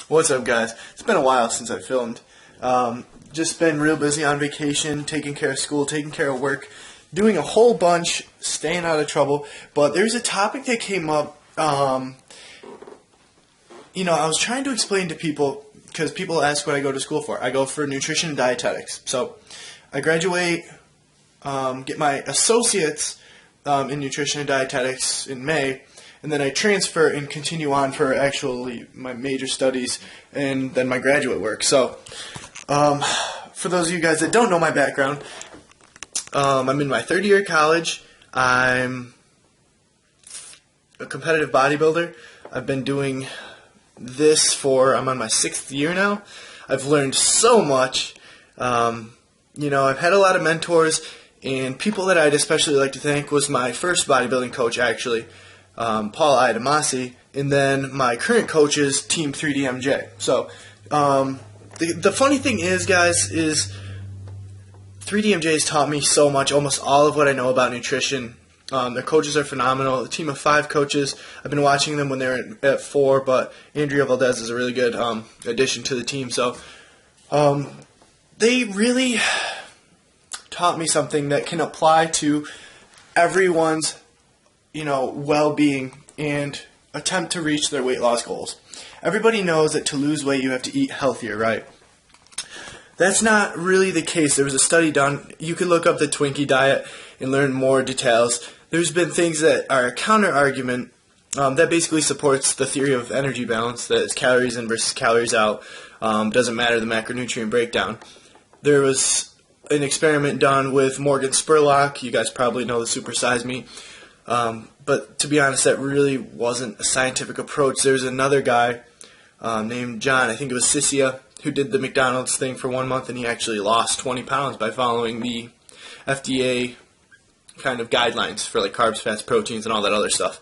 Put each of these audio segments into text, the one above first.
What's up, guys? It's been a while since I filmed. Just been real busy on vacation, taking care of school, taking care of work, doing a whole bunch, staying out of trouble. But there's a topic that came up. I was trying to explain to people, because people ask what I go to school for. I go for nutrition and dietetics. So I graduate, get my associates in nutrition and dietetics in May, and then I transfer and continue on for actually my major studies and then my graduate work. So for those of you guys that don't know my background, I'm in my third year of college. I'm a competitive bodybuilder. I've been doing this I'm on my 6th year now. I've learned so much. I've had a lot of mentors, and people that I'd especially like to thank was my first bodybuilding coach, actually, Paul Iadamasi, and then my current coach is Team 3DMJ. So the funny thing is, guys, is 3DMJ has taught me so much, almost all of what I know about nutrition. Their coaches are phenomenal. A team of 5 coaches. I've been watching them when they were at 4, but Andrea Valdez is a really good addition to the team. So they really taught me something that can apply to everyone's well-being and attempt to reach their weight loss goals. Everybody knows that to lose weight you have to eat healthier, right? That's not really the case. There was a study done. You could look up the Twinkie diet and learn more details. There's been things that are a counter-argument that basically supports the theory of energy balance, that it's calories in versus calories out. Doesn't matter the macronutrient breakdown. There was an experiment done with Morgan Spurlock. You guys probably know the Super Size Me. But to be honest, that really wasn't a scientific approach. There's another guy named John, I think it was Sissia, who did the McDonald's thing for 1 month, and he actually lost 20 pounds by following the FDA kind of guidelines for like carbs, fats, proteins, and all that other stuff.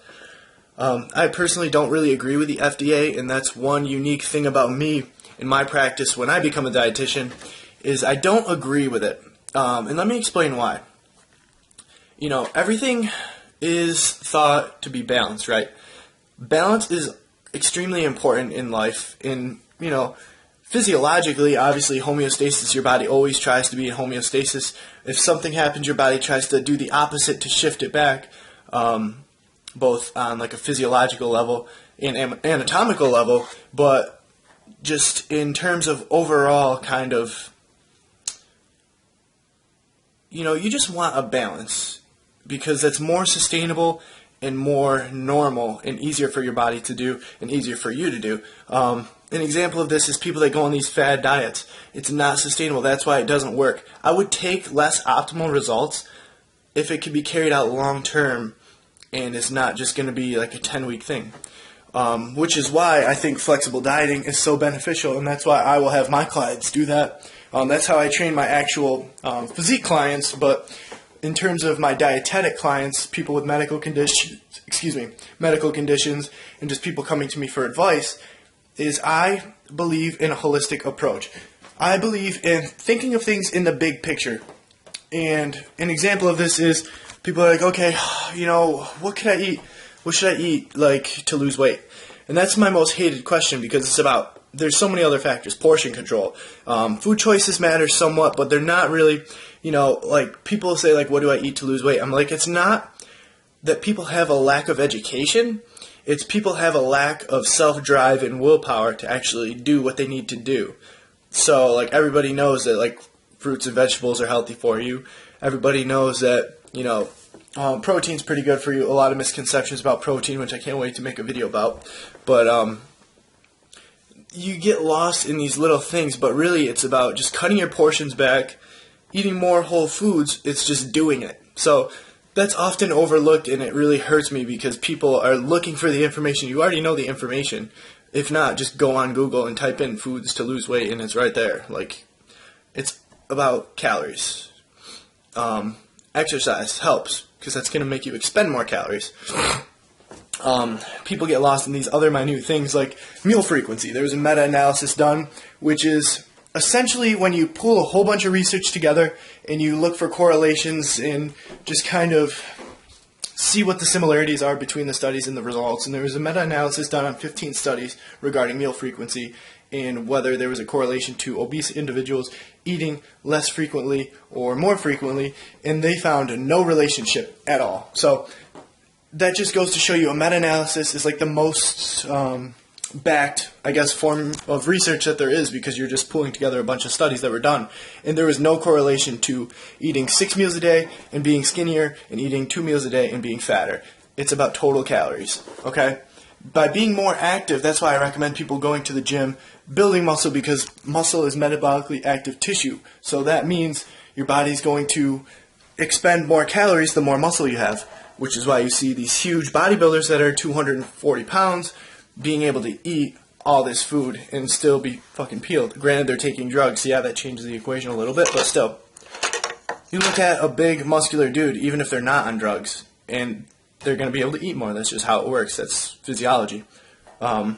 I personally don't really agree with the FDA, and that's one unique thing about me in my practice when I become a dietitian, is I don't agree with it. And let me explain why. Everything is thought to be balanced, right? Balance is extremely important in life. Physiologically, obviously, homeostasis, your body always tries to be in homeostasis. If something happens, your body tries to do the opposite to shift it back, both on like a physiological level and anatomical level, but just in terms of overall kind of, you just want a balance, because that's more sustainable and more normal and easier for your body to do and easier for you to do. An example of this is people that go on these fad diets. It's not sustainable. That's why it doesn't work. I would take less optimal results if it could be carried out long term and it's not just going to be like a 10-week thing. Which is why I think flexible dieting is so beneficial, and that's why I will have my clients do that. That's how I train my actual physique clients, but in terms of my dietetic clients, people with medical conditions, and just people coming to me for advice, is I believe in a holistic approach. I believe in thinking of things in the big picture. And an example of this is people are like, okay, what can I eat? What should I eat, like, to lose weight? And that's my most hated question, because it's about, there's so many other factors. Portion control. Food choices matter somewhat, but they're not really, like, people say, like, what do I eat to lose weight? I'm like, it's not that people have a lack of education. It's people have a lack of self-drive and willpower to actually do what they need to do. So, like, everybody knows that, like, fruits and vegetables are healthy for you. Everybody knows that, protein's pretty good for you. A lot of misconceptions about protein, which I can't wait to make a video about. But, you get lost in these little things, but really it's about just cutting your portions back, eating more whole foods. It's just doing it. So that's often overlooked, and it really hurts me because people are looking for the information. You already know the information. If not, just go on Google and type in foods to lose weight, and it's right there. Like, it's about calories. Exercise helps, because that's going to make you expend more calories. People get lost in these other minute things like meal frequency. There was a meta-analysis done, which is essentially when you pull a whole bunch of research together and you look for correlations and just kind of see what the similarities are between the studies and the results. And there was a meta-analysis done on 15 studies regarding meal frequency and whether there was a correlation to obese individuals eating less frequently or more frequently, and they found no relationship at all. So that just goes to show you a meta-analysis is like the most backed, I guess, form of research that there is, because you're just pulling together a bunch of studies that were done. And there was no correlation to eating 6 meals a day and being skinnier and eating 2 meals a day and being fatter. It's about total calories, okay? By being more active, that's why I recommend people going to the gym, building muscle, because muscle is metabolically active tissue. So that means your body's going to expend more calories the more muscle you have, which is why you see these huge bodybuilders that are 240 pounds being able to eat all this food and still be fucking peeled. Granted, they're taking drugs. Yeah, that changes the equation a little bit, but still. You look at a big, muscular dude, even if they're not on drugs, and they're going to be able to eat more. That's just how it works. That's physiology. So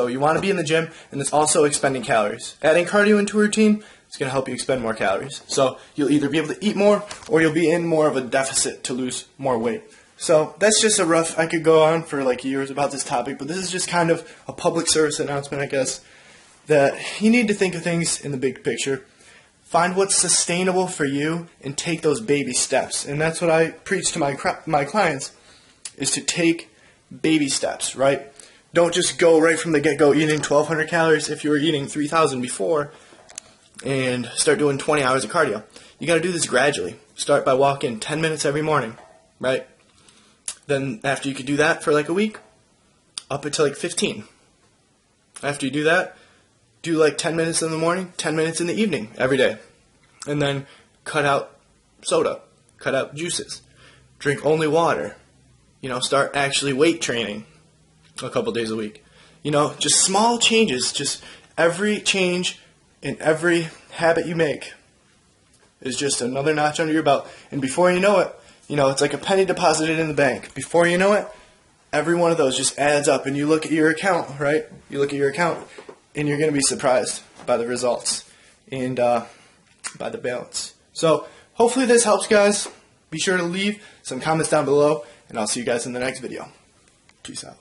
you want to be in the gym, and it's also expending calories. Adding cardio into a routine is going to help you expend more calories. So you'll either be able to eat more, or you'll be in more of a deficit to lose more weight. So that's just a rough, I could go on for like years about this topic, but this is just kind of a public service announcement, I guess, that you need to think of things in the big picture. Find what's sustainable for you and take those baby steps. And that's what I preach to my clients, is to take baby steps, right? Don't just go right from the get-go eating 1,200 calories if you were eating 3,000 before and start doing 20 hours of cardio. You got to do this gradually. Start by walking 10 minutes every morning, right? Then after you could do that for like a week, up it to like 15. After you do that, do like 10 minutes in the morning, 10 minutes in the evening every day. And then cut out soda, cut out juices, drink only water. Start actually weight training a couple days a week. Just small changes, just every change in every habit you make is just another notch under your belt. And before you know it, it's like a penny deposited in the bank. Before you know it, every one of those just adds up. And you look at your account, right? You look at your account, and you're going to be surprised by the results and by the balance. So hopefully this helps, guys. Be sure to leave some comments down below, and I'll see you guys in the next video. Peace out.